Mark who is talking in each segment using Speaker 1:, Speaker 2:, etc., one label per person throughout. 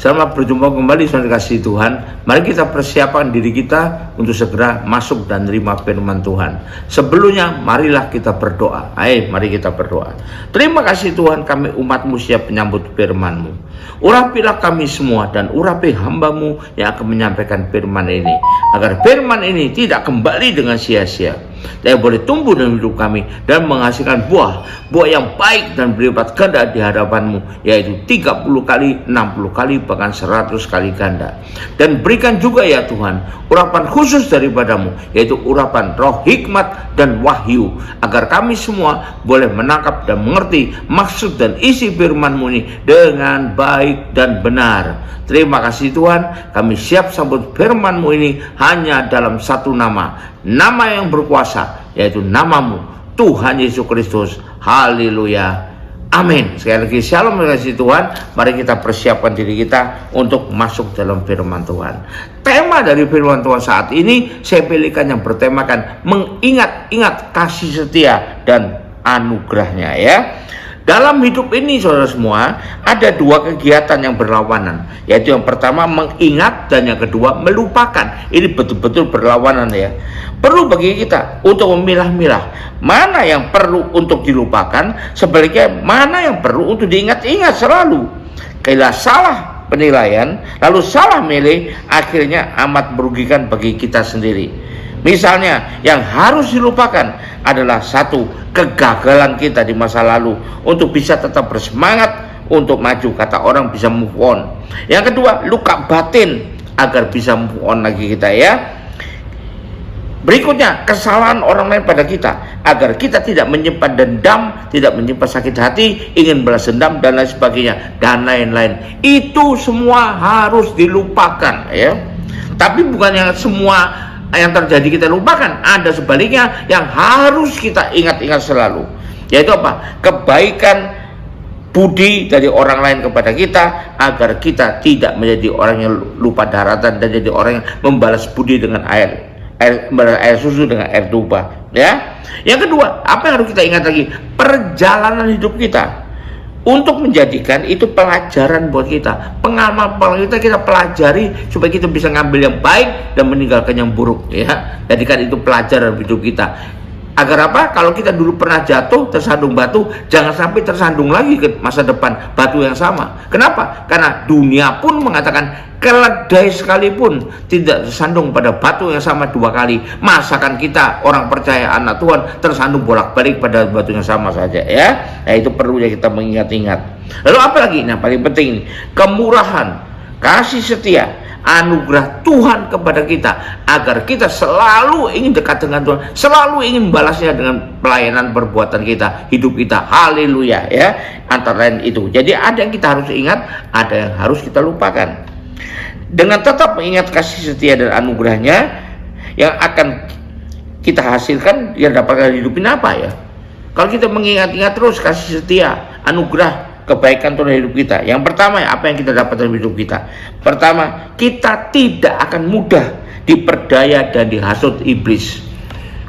Speaker 1: Selamat berjumpa kembali saudara kasih Tuhan. Mari kita persiapkan diri kita untuk segera masuk dan terima firman Tuhan. Sebelumnya marilah kita berdoa. Mari kita berdoa. Terima kasih Tuhan, kami umat-Mu siap menyambut firman-Mu. Urapilah kami semua dan urapi hamba-Mu yang akan menyampaikan firman ini, agar firman ini tidak kembali dengan sia-sia, tapi boleh tumbuh dalam hidup kami dan menghasilkan buah yang baik dan berlipat ganda di hadapan-Mu, yaitu 30 kali, 60 kali, bahkan 100 kali ganda. Dan berikan juga ya Tuhan urapan khusus daripada-Mu, yaitu urapan roh hikmat dan wahyu, agar kami semua boleh menangkap dan mengerti maksud dan isi firman-Mu ini dengan baik dan benar. Terima kasih Tuhan, kami siap sambut firman-Mu ini hanya dalam satu nama yang berkuasa, yaitu nama-Mu, Tuhan Yesus Kristus. Haleluya, amin. Sekali lagi shalom kasih Tuhan. Mari kita persiapkan diri kita untuk masuk dalam firman Tuhan. Tema dari firman Tuhan saat ini saya pilihkan yang bertemakan mengingat-ingat kasih setia dan anugerahnya ya. Dalam hidup ini saudara semua ada dua kegiatan yang berlawanan, yaitu yang pertama mengingat dan yang kedua melupakan. Ini betul-betul berlawanan ya. Perlu bagi kita untuk memilah-milah mana yang perlu untuk dilupakan, sebaliknya mana yang perlu untuk diingat-ingat selalu. Kalau salah penilaian lalu salah milih, akhirnya amat merugikan bagi kita sendiri. Misalnya yang harus dilupakan adalah satu, kegagalan kita di masa lalu untuk bisa tetap bersemangat untuk maju, kata orang bisa move on. Yang kedua, luka batin agar bisa move on lagi kita ya. Berikutnya, kesalahan orang lain pada kita agar kita tidak menyimpan dendam, tidak menyimpan sakit hati, ingin balas dendam dan lain sebagainya dan lain-lain. Itu semua harus dilupakan ya. Tapi bukan yang semua yang terjadi kita lupakan, ada sebaliknya yang harus kita ingat-ingat selalu, yaitu apa? Kebaikan budi dari orang lain kepada kita, agar kita tidak menjadi orang yang lupa daratan dan jadi orang yang membalas budi dengan air susu dengan air tuba ya. Yang kedua, apa yang harus kita ingat lagi? Perjalanan hidup kita, untuk menjadikan itu pelajaran buat kita, pengalaman kita pelajari supaya kita bisa ngambil yang baik dan meninggalkan yang buruk ya. Jadikan itu pelajaran hidup kita, agar apa? Kalau kita dulu pernah jatuh tersandung batu, jangan sampai tersandung lagi ke masa depan batu yang sama. Kenapa? Karena dunia pun mengatakan keledai sekalipun tidak tersandung pada batu yang sama dua kali. Masakan kita orang percaya anak Tuhan tersandung bolak-balik pada batu yang sama saja ya. Nah itu perlu ya kita mengingat-ingat. Lalu apa lagi? Nah paling penting, kemurahan, kasih setia, anugerah Tuhan kepada kita, agar kita selalu ingin dekat dengan Tuhan, selalu ingin membalasnya dengan pelayanan perbuatan kita, hidup kita. Haleluya ya. Antara lain itu. Jadi ada yang kita harus ingat, ada yang harus kita lupakan. Dengan tetap mengingat kasih setia dan anugerahnya yang akan kita hasilkan, yang dapat hidupin apa ya? Kalau kita mengingat-ingat terus kasih setia, anugerah, kebaikan Tuhan hidup kita, yang pertama ya, apa yang kita dapat dalam hidup kita? Pertama, kita tidak akan mudah diperdaya dan dihasut iblis.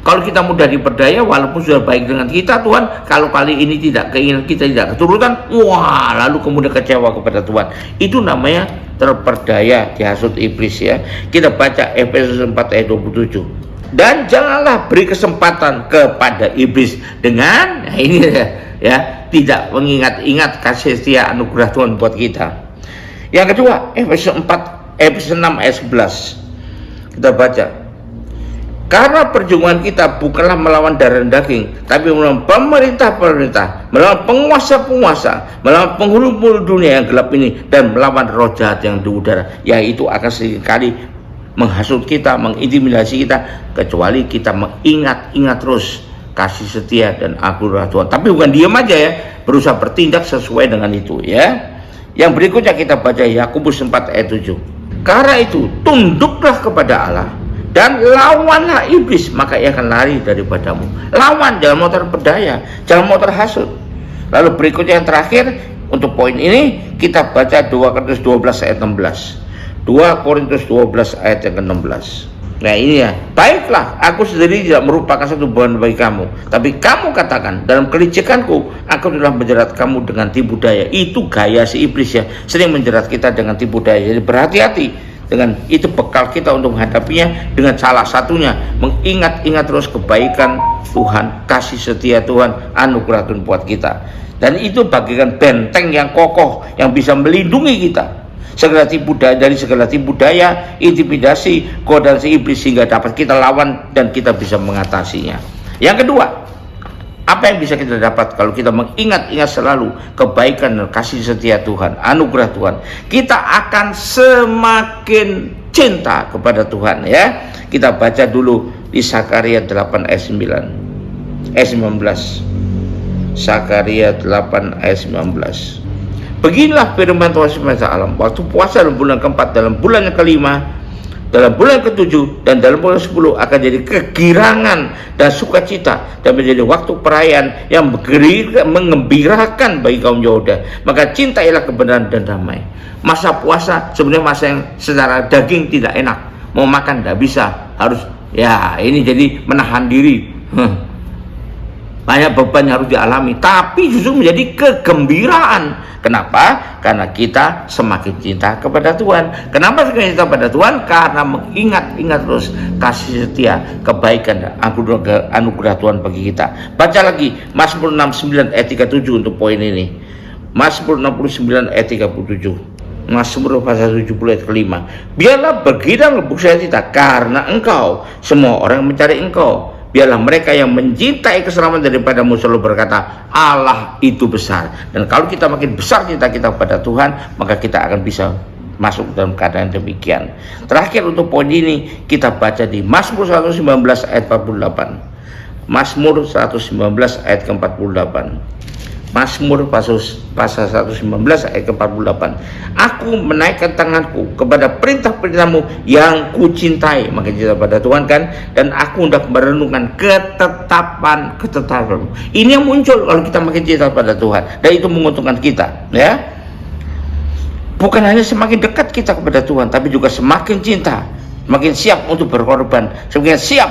Speaker 1: Kalau kita mudah diperdaya, walaupun sudah baik dengan kita Tuhan, kalau kali ini tidak keinginan kita tidak keturutan, lalu kemudian kecewa kepada Tuhan. Itu namanya terperdaya, dihasut iblis ya. Kita baca Efesus 4 ayat 27. Dan janganlah beri kesempatan kepada iblis dengan ini ya, tidak mengingat-ingat kasih setia anugerah Tuhan buat kita. Yang kedua, Efesus 6 ayat 11. Kita baca. Karena perjuangan kita bukanlah melawan darah dan daging, tapi melawan pemerintah-pemerintah, melawan penguasa-penguasa, melawan penghulu-penghulu dunia yang gelap ini, dan melawan roh jahat yang di udara, yaitu akan seringkali menghasut kita, mengintimidasi kita, kecuali kita mengingat-ingat terus kasih setia dan anugerah Tuhan. Tapi bukan diam aja ya, berusaha bertindak sesuai dengan itu ya. Yang berikutnya kita baca Yakobus 4 ayat 7. Karena itu tunduklah kepada Allah dan lawanlah iblis, maka ia akan lari daripadamu. Lawan, jangan mau terperdaya, jangan mau terhasut. Lalu berikutnya yang terakhir untuk poin ini, kita baca 2 Korintus 12 ayat 16. 2 Korintus 12 ayat yang ke-16. Nah ini ya, baiklah, aku sendiri tidak merupakan satu beban bagi kamu, tapi kamu katakan, dalam kelicikanku aku telah menjerat kamu dengan tipu daya. Itu gaya si iblis ya, sering menjerat kita dengan tipu daya. Jadi berhati-hati dengan itu, bekal kita untuk menghadapinya dengan salah satunya mengingat-ingat terus kebaikan Tuhan, kasih setia Tuhan, anugerah Tuhan buat kita. Dan itu bagikan benteng yang kokoh yang bisa melindungi kita dari segala tipu daya, intimidasi, godaan si iblis, sehingga dapat kita lawan dan kita bisa mengatasinya. Yang kedua, apa yang bisa kita dapat kalau kita mengingat-ingat selalu kebaikan dan kasih setia Tuhan, anugerah Tuhan? Kita akan semakin cinta kepada Tuhan ya. Kita baca dulu di Sakaria 8 ayat 19. Sakaria 8 ayat 19. Beginilah firman Tuhan semesta alam. Waktu puasa dalam bulan keempat, dalam bulan yang kelima, dalam bulan ketujuh, dan dalam bulan 10 akan jadi kegirangan dan sukacita, dan menjadi waktu perayaan yang mengembirakan bagi kaum Yehuda. Maka cintailah kebenaran dan damai. Masa puasa sebenarnya masa yang secara daging tidak enak, mau makan tidak bisa, harus ya ini jadi menahan diri. Banyak beban yang harus dialami, tapi justru menjadi kegembiraan. Kenapa? Karena kita semakin cinta kepada Tuhan. Kenapa semakin cinta kepada Tuhan? Karena mengingat-ingat terus kasih setia, kebaikan, dan anugerah Tuhan bagi kita. Baca lagi Mazmur 69 ayat 37 untuk poin ini. Mazmur 69 ayat 37. Mazmur pasal 70 ayat kelima. Biarlah bergirang lebuk sukacita karena engkau, semua orang mencari engkau. Biarlah mereka yang mencintai keselamatan daripadamu selalu berkata, Allah itu besar. Dan kalau kita makin besar cinta kita kepada Tuhan, maka kita akan bisa masuk dalam keadaan demikian. Terakhir untuk poin ini, kita baca di Mazmur 119 ayat 48. Mazmur 119 ayat ke-48. Mazmur pasal 119 ayat ke-48. Aku menaikkan tanganku kepada perintah-perintahmu yang kucintai. Makin cinta pada Tuhan kan. Dan aku hendak merenungkan ketetapan-ketetapanmu. Ini yang muncul kalau kita makin cinta pada Tuhan, dan itu menguntungkan kita ya. Bukan hanya semakin dekat kita kepada Tuhan, tapi juga semakin cinta, semakin siap untuk berkorban, semakin siap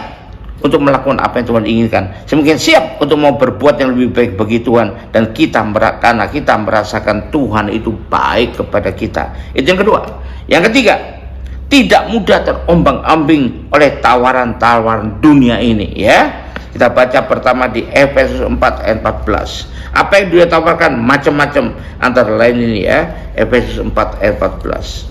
Speaker 1: untuk melakukan apa yang Tuhan inginkan, semakin siap untuk mau berbuat yang lebih baik bagi Tuhan, dan karena kita merasakan Tuhan itu baik kepada kita. Itu yang kedua. Yang ketiga, tidak mudah terombang-ambing oleh tawaran-tawaran dunia ini ya. Kita baca pertama di Efesus 4 ayat 14. Apa yang dia tawarkan macam-macam, antara lain ini ya, Efesus 4 ayat 14.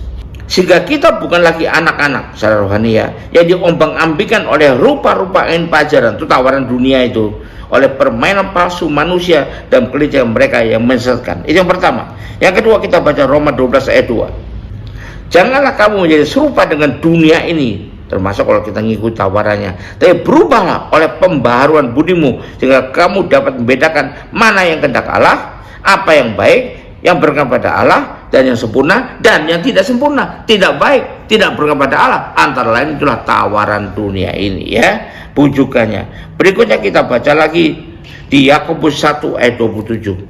Speaker 1: Sehingga kita bukan lagi anak-anak secara rohani ya, yang diombang-ambingkan oleh rupa-rupa pajaran, itu tawaran dunia itu, oleh permainan palsu manusia dan kelicikan mereka yang menyesatkan. Itu yang pertama. Yang kedua, kita baca Roma 12 ayat 2. Janganlah kamu menjadi serupa dengan dunia ini, termasuk kalau kita ngikut tawarannya, tapi berubahlah oleh pembaharuan budimu, sehingga kamu dapat membedakan mana yang kehendak Allah, apa yang baik, yang berkenan pada Allah, dan yang sempurna, dan yang tidak sempurna, tidak baik, tidak berkenan pada Allah. Antara lain itulah tawaran dunia ini ya, bujukannya. Berikutnya kita baca lagi di Yakobus 1 ayat 27.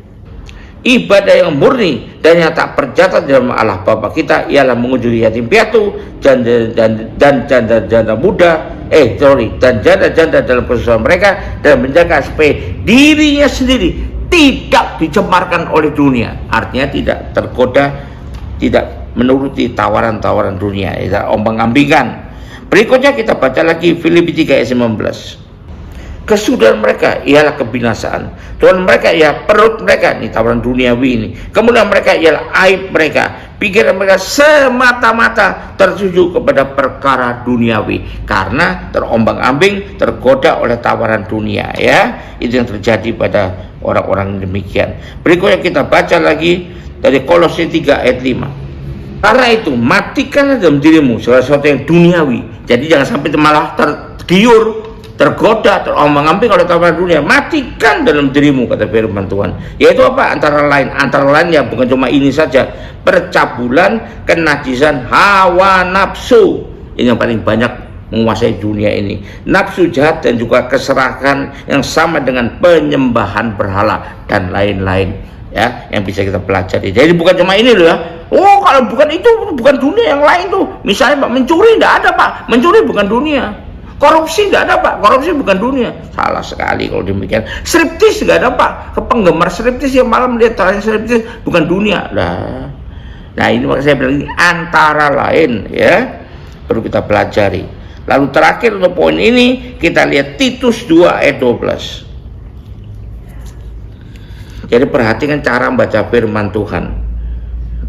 Speaker 1: Ibadah yang murni dan yang tak perjata dalam Allah Bapa kita ialah mengunjungi yatim piatu dan janda muda, dan janda-janda dalam kesusahan mereka, dan menjaga supaya dirinya sendiri tidak dicemarkan oleh dunia. Artinya tidak tergoda, tidak menuruti tawaran-tawaran dunia, tidak ombang-ambingan. Berikutnya kita baca lagi Filipi 3 ayat 19. Kesudahan mereka ialah kebinasaan, Tuhan mereka ialah perut mereka, ini tawaran duniawi ini. Kemudian mereka ialah aib mereka, pikiran mereka semata-mata tertuju kepada perkara duniawi, karena terombang-ambing, tergoda oleh tawaran dunia ya. Itu yang terjadi pada orang-orang demikian. Berikutnya kita baca lagi dari Kolose 3 ayat 5. Karena itu matikanlah dalam dirimu segala sesuatu yang duniawi. Jadi jangan sampai malah tergiur, tergoda, terombang-ambing oleh tawaran dunia. Matikan dalam dirimu, kata firman Tuhan. Yaitu apa? Antara lain ya, bukan cuma ini saja. Percabulan, kenajisan, hawa nafsu. Ini yang paling banyak menguasai dunia ini. Nafsu jahat dan juga keserahan yang sama dengan penyembahan berhala dan lain-lain. ya yang bisa kita pelajari. Jadi bukan cuma ini loh ya. Oh, kalau bukan itu, bukan dunia yang lain tuh. Misalnya Pak, mencuri tidak ada Pak, mencuri bukan dunia. Korupsi tidak ada Pak, korupsi bukan dunia. Salah sekali kalau demikian. Striptis tidak ada Pak, penggemar striptis yang malam melihat tarian striptis bukan dunia. Nah ini makanya saya bilang ini antara lain ya perlu kita pelajari. Lalu terakhir untuk poin ini kita lihat Titus 2 ayat 12. Jadi perhatikan cara membaca firman Tuhan.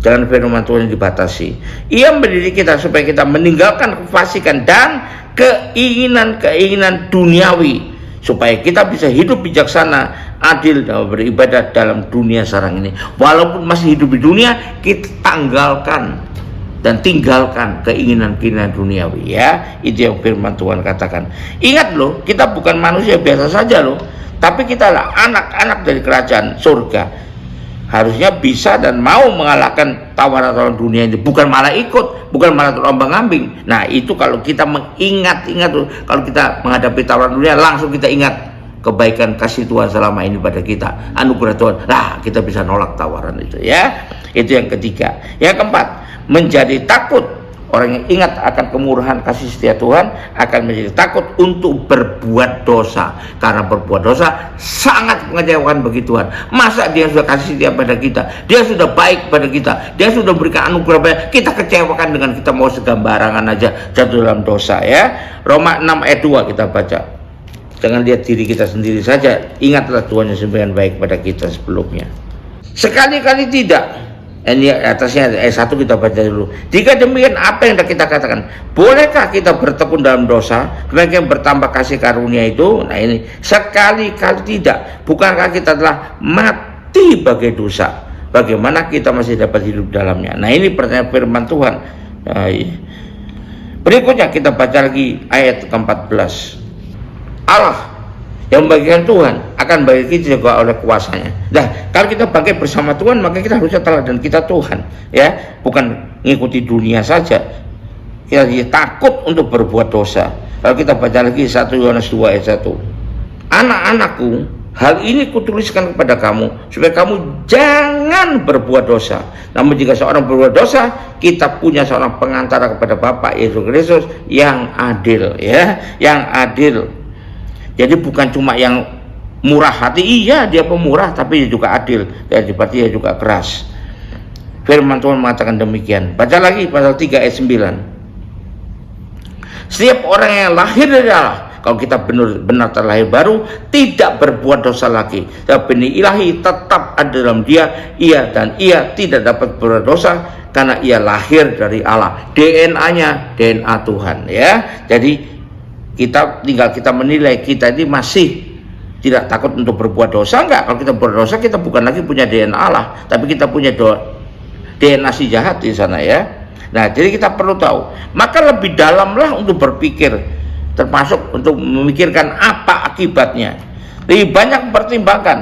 Speaker 1: Jangan firman Tuhan yang dibatasi. Ia mendidik kita supaya kita meninggalkan kefasikan dan keinginan-keinginan duniawi, supaya kita bisa hidup bijaksana, adil, dan beribadah dalam dunia sekarang ini. Walaupun masih hidup di dunia, kita tinggalkan keinginan-keinginan duniawi ya. Itu yang firman Tuhan katakan. Ingat loh, kita bukan manusia biasa saja loh, tapi kita lah anak-anak dari kerajaan surga. Harusnya bisa dan mau mengalahkan tawaran-tawaran dunia ini, bukan malah ikut, bukan malah terombang-ambing. Nah itu kalau kita mengingat-ingat tuh, kalau kita menghadapi tawaran dunia, langsung kita ingat kebaikan kasih Tuhan selama ini pada kita, anugerah Tuhan. Nah kita bisa nolak tawaran itu ya. Itu yang ketiga. Yang keempat, menjadi takut. Orang yang ingat akan kemurahan kasih setia Tuhan akan menjadi takut untuk berbuat dosa, karena berbuat dosa sangat mengecewakan bagi Tuhan. Masa dia sudah kasih setia pada kita, dia sudah baik pada kita, dia sudah berikan anugerah pada kita kecewakan dengan kita mau segambarangan aja jatuh dalam dosa ya. Roma 6 ayat 2 kita baca. Jangan lihat diri kita sendiri saja, ingatlah Tuhan yang sedemikian baik pada kita sebelumnya. Sekali-kali tidak. Ini atasnya ayat 1 kita baca dulu. Jika demikian, apa yang kita katakan? Bolehkah kita bertekun dalam dosa demikian bertambah kasih karunia itu? Nah ini, sekali-kali tidak. Bukankah kita telah mati bagi dosa? Bagaimana kita masih dapat hidup dalamnya? Nah ini pertanyaan firman Tuhan. Nah, berikutnya kita baca lagi ayat ke-14. Allah yang membagikan Tuhan akan bagi kita juga oleh kuasanya. Nah, kalau kita bangkit bersama Tuhan, maka kita harusnya teladan kita Tuhan, ya, bukan mengikuti dunia saja. Kita takut untuk berbuat dosa. Kalau kita baca lagi 1 Yohanes 2 ayat 1. Anak-anakku, hal ini kutuliskan kepada kamu supaya kamu jangan berbuat dosa. Namun jika seorang berbuat dosa, kita punya seorang pengantara kepada Bapa, Yesus Kristus yang adil, ya, yang adil. Jadi bukan cuma yang murah hati, iya dia pemurah, tapi dia juga adil, dan berarti dia juga keras. Firman Tuhan mengatakan demikian. Baca lagi pasal 3 ayat 9. Setiap orang yang lahir dari Allah, kalau kita benar-benar terlahir baru, tidak berbuat dosa lagi. Sebab benih ilahi tetap ada dalam dia, dan ia tidak dapat berbuat dosa karena ia lahir dari Allah. DNA-nya DNA Tuhan, ya. Jadi kita tinggal kita menilai kita ini masih tidak takut untuk berbuat dosa enggak. Kalau kita berdosa, kita bukan lagi punya DNA Allah, tapi kita punya DNA si jahat di sana, ya. Nah, jadi kita perlu tahu. Maka lebih dalamlah untuk berpikir, termasuk untuk memikirkan apa akibatnya. Lebih banyak mempertimbangkan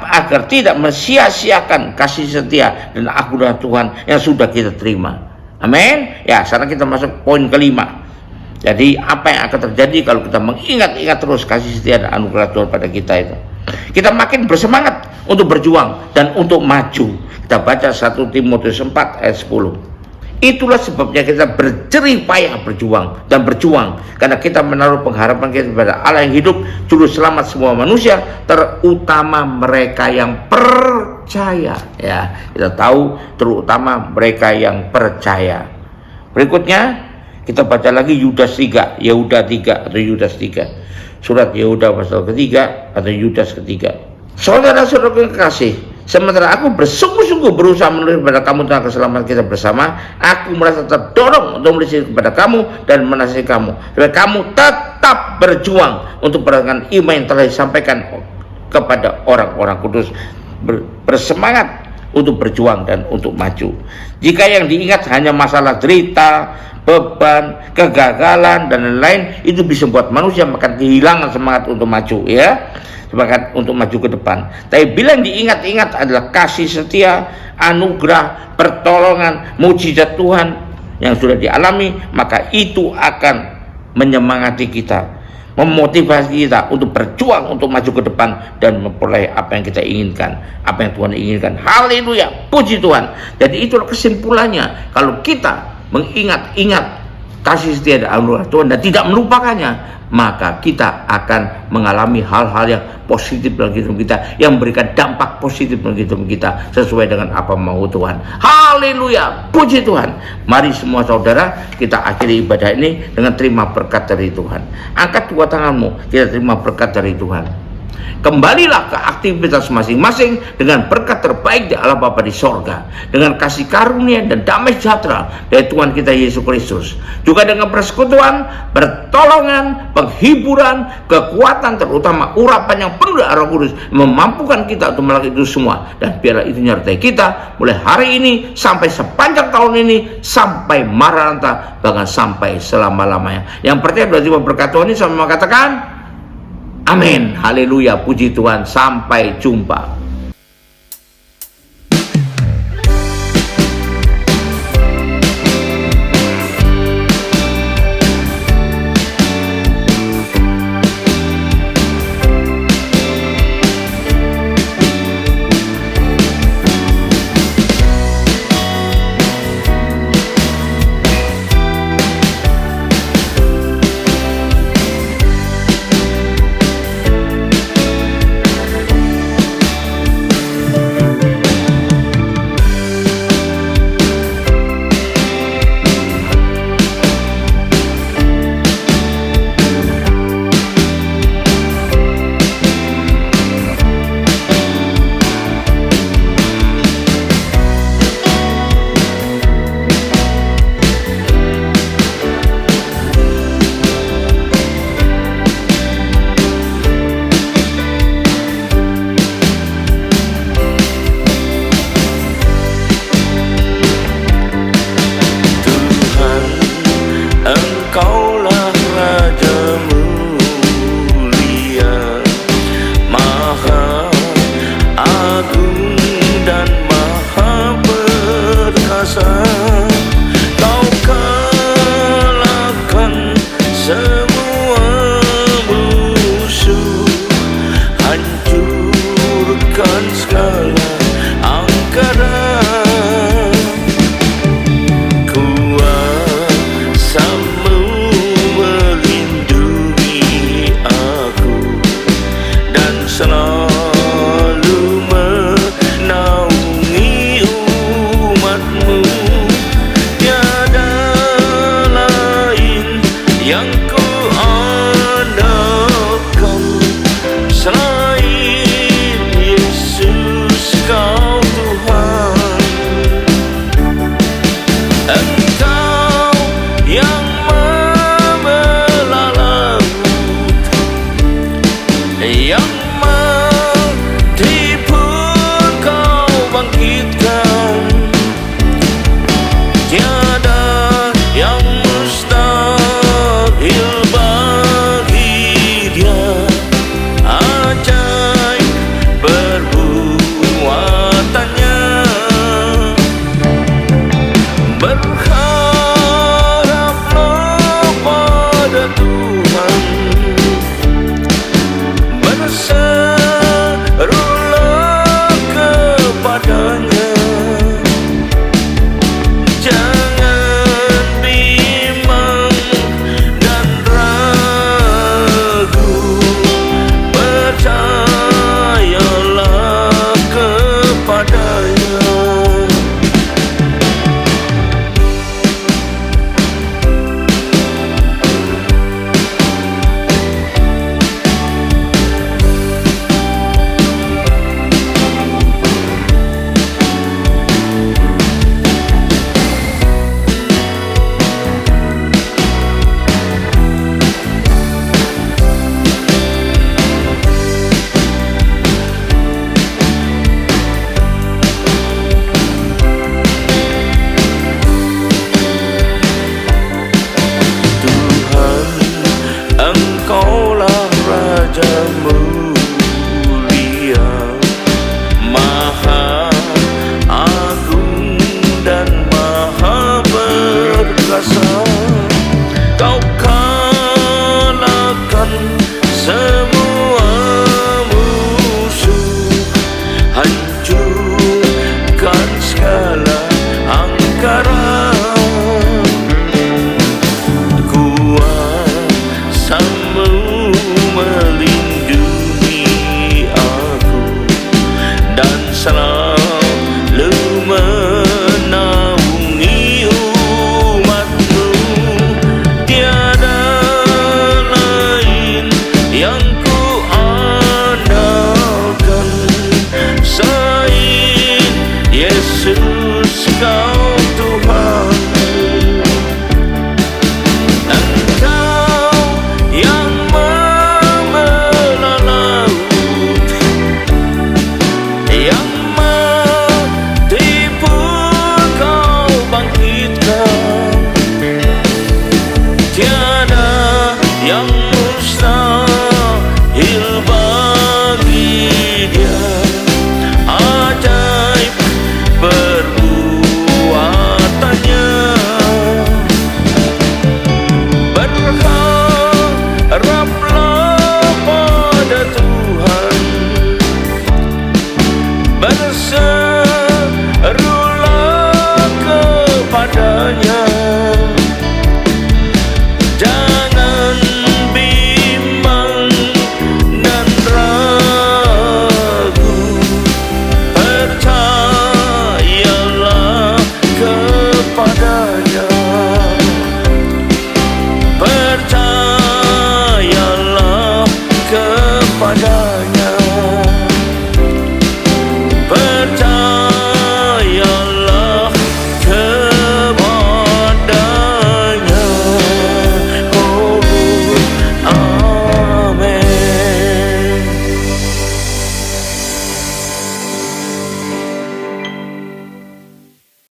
Speaker 1: agar tidak mensia-siakan kasih setia dan anugerah Tuhan yang sudah kita terima. Amin. Ya, sekarang kita masuk poin kelima. Jadi apa yang akan terjadi kalau kita mengingat-ingat terus kasih setia dan anugerah Tuhan pada kita itu? Kita makin bersemangat untuk berjuang dan untuk maju. Kita baca 1 Timotius 4 ayat 10. Itulah sebabnya kita berjerih payah berjuang karena kita menaruh pengharapan kita kepada Allah yang hidup, juru selamat semua manusia, terutama mereka yang percaya. Ya, kita tahu terutama mereka yang percaya. Berikutnya kita baca lagi Yudas 3, Yehuda 3 atau Yudas 3. Surat Yehuda pasal ketiga atau Yudas ketiga. Saudara-saudara yang kekasih, sementara aku bersungguh-sungguh berusaha menulis kepada kamu tentang keselamatan kita bersama, aku merasa terdorong untuk menulis kepada kamu dan menasihati kamu, supaya kamu tetap berjuang untuk pertahankan iman yang telah disampaikan kepada orang-orang kudus. Bersemangat untuk berjuang dan untuk maju. Jika yang diingat hanya masalah derita, beban, kegagalan dan lain-lain, itu bisa membuat manusia makin kehilangan semangat untuk maju, ya, semangat untuk maju ke depan. Tapi bila yang diingat-ingat adalah kasih setia, anugerah, pertolongan, mujizat Tuhan yang sudah dialami, maka itu akan menyemangati kita. memotivasi kita untuk berjuang untuk maju ke depan dan memperoleh apa yang kita inginkan, apa yang Tuhan inginkan. Haleluya, puji Tuhan. Jadi itulah kesimpulannya, kalau kita mengingat-ingat kasih setia dan anugerah Tuhan dan tidak melupakannya, maka kita akan mengalami hal-hal yang positif dalam hidup kita, yang memberikan dampak positif dalam hidup kita sesuai dengan apa mau Tuhan. Haleluya, puji Tuhan. Mari semua saudara, kita akhiri ibadah ini dengan terima berkat dari Tuhan. Angkat dua tanganmu, kita terima berkat dari Tuhan. Kembalilah ke aktivitas masing-masing dengan berkat terbaik di Allah Bapa di sorga, dengan kasih karunia dan damai sejahtera dari Tuhan kita Yesus Kristus, juga dengan persekutuan, pertolongan, penghiburan, kekuatan, terutama urapan yang penuh dari Roh Kudus, memampukan kita untuk melakukan itu semua. Dan biarlah itu menyertai kita mulai hari ini sampai sepanjang tahun ini, sampai Maranatha, bahkan sampai selama-lamanya. Yang percaya berarti berkat Tuhan ini sama mengatakan amin. Haleluya, puji Tuhan. Sampai jumpa.